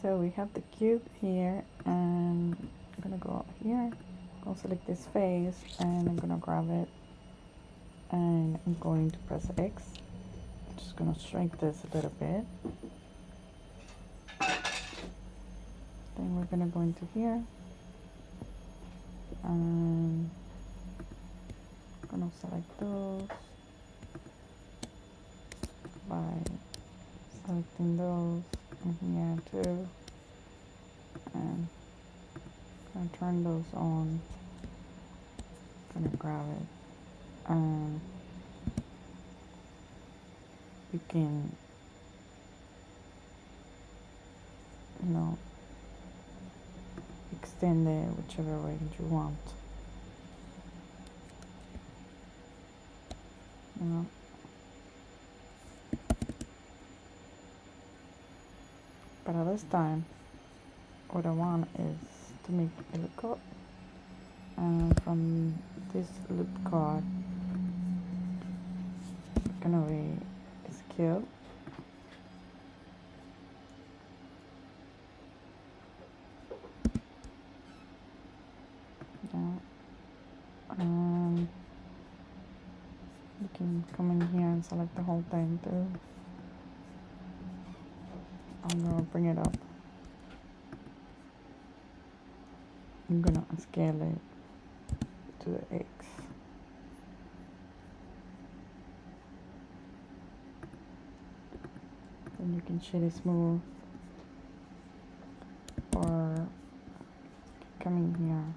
So we have the cube here, and I'm gonna go here, go select this face, and I'm gonna grab it, and I'm going to press X. I'm just gonna shrink this a little bit. Then we're gonna go into here, and I'm gonna select those by selecting those in here too, and I'm gonna turn those on. I'm gonna grab it, and you can, you know, extend it whichever way you want. You know. But at this time, what I want is to make a loop cut, and from this loop cut, gonna be a scale. Yeah. And you can come in here and select the whole thing too. I'm gonna bring it up. I'm gonna scale it to the X. Then you can shade it smooth, or come in here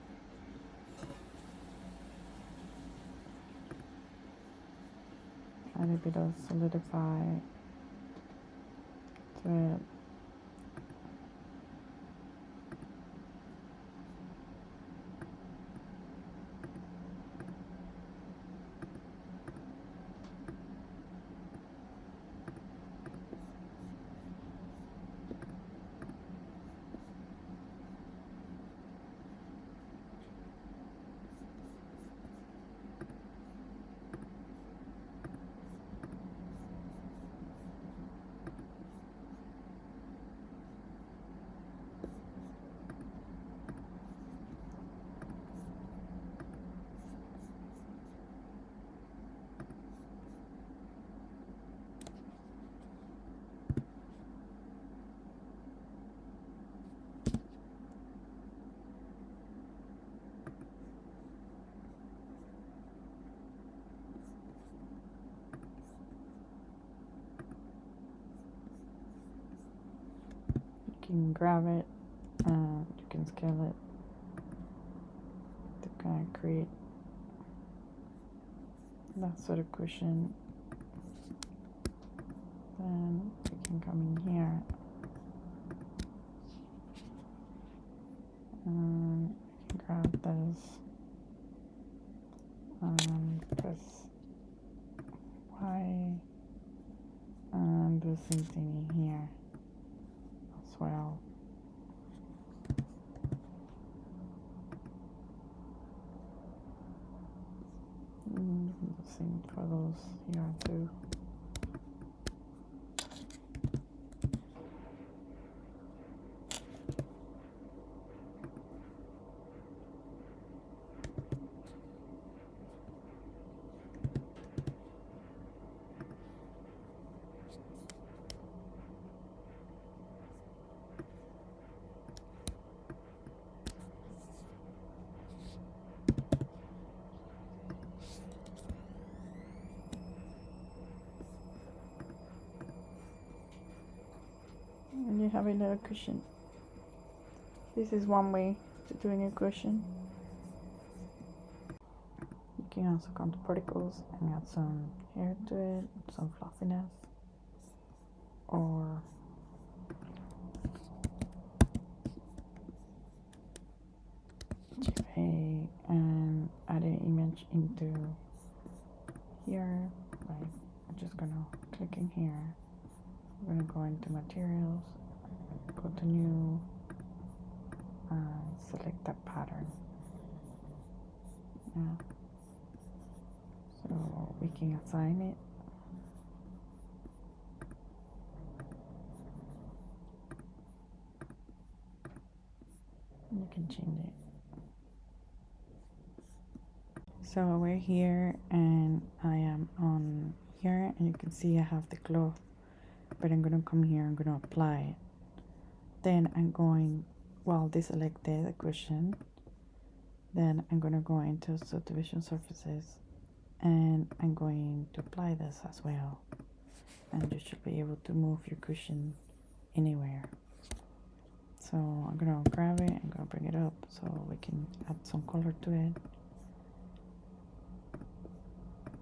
and a bit of solidify to it. You can grab it and you can scale it to kind of create that sort of cushion. Then you can come in here and grab this and press Y and do the same thing in here as well. The same for those here too. And you have a little cushion. This is one way to doing a cushion. You can also come to particles and add some hair to it, some fluffiness, or JPEG and add an image into here. Like, I'm just gonna click in here. I'm gonna go into materials, go to new, and select that pattern. Yeah. So we can assign it. can change it. So we're here and I am on here, and you can see I have the cloth, but I'm gonna come here, I'm gonna apply it. Then I'm going, well, deselected the cushion. Then I'm gonna go into subdivision surfaces, and I'm going to apply this as well. And you should be able to move your cushion anywhere. So I'm gonna grab it, I'm gonna bring it up so we can add some color to it.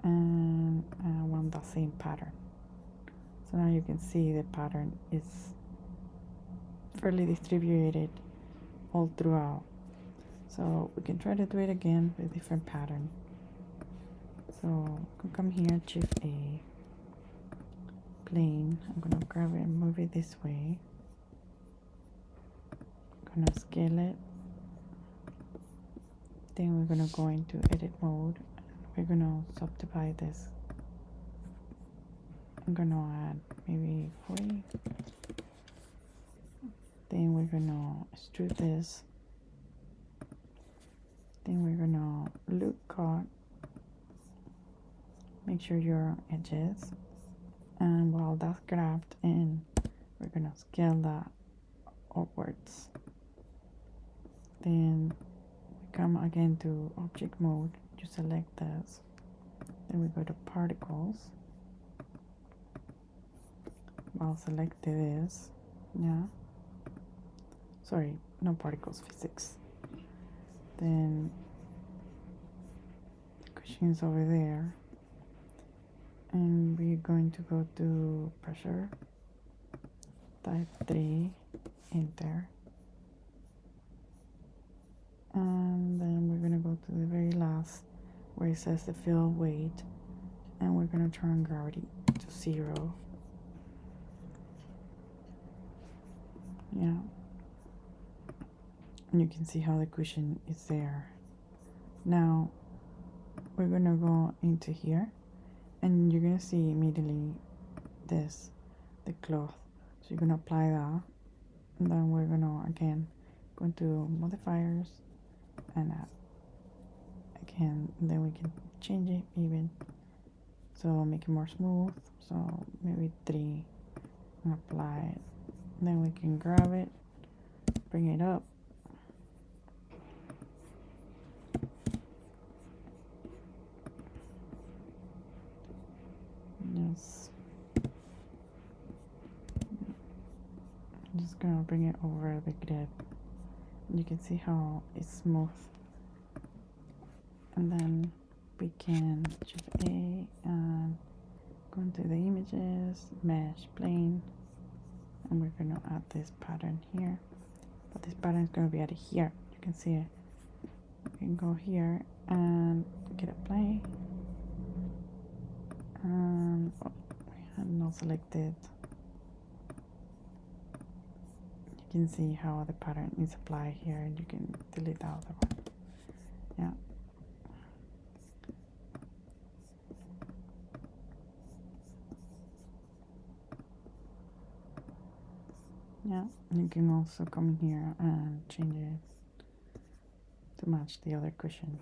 And I want the same pattern. So now you can see the pattern is fairly distributed all throughout. So we can try to do it again with different pattern. So I'm gonna come here, Shift A, plane. I'm gonna grab it and move it this way. I'm gonna scale it. Then we're gonna go into edit mode. We're gonna subdivide this. I'm gonna add maybe 40. Then we're gonna extrude this. Then we're gonna loop cut. Make sure your edges. And while that's grabbed in, we're gonna scale that upwards. Then we come again to object mode. You select this. Then we go to particles. While selected this, yeah. Sorry, no particles, physics. Then cushion is over there. And we're going to go to pressure, type 3, enter. And then we're gonna go to the very last where it says the fill weight, and we're gonna turn gravity to 0. Yeah. And you can see how the cushion is there. Now we're gonna go into here, and you're gonna see immediately this, the cloth. So you're gonna apply that, and then we're gonna again go into modifiers and add again. And then we can change it even, so make it more smooth. So maybe 3, and apply it. And then we can grab it, bring it up. Yes. I'm just gonna bring it over the grid. You can see how it's smooth. And then we can Shift A and go into the images, mesh, plane, and we're gonna add this pattern here. But this pattern is gonna be added here. You can see it. We can go here and get a plane. And oh, we have not selected. You can see how the pattern is applied here, and you can delete the other one. Yeah. Yeah, you can also come here and change it to match the other cushion.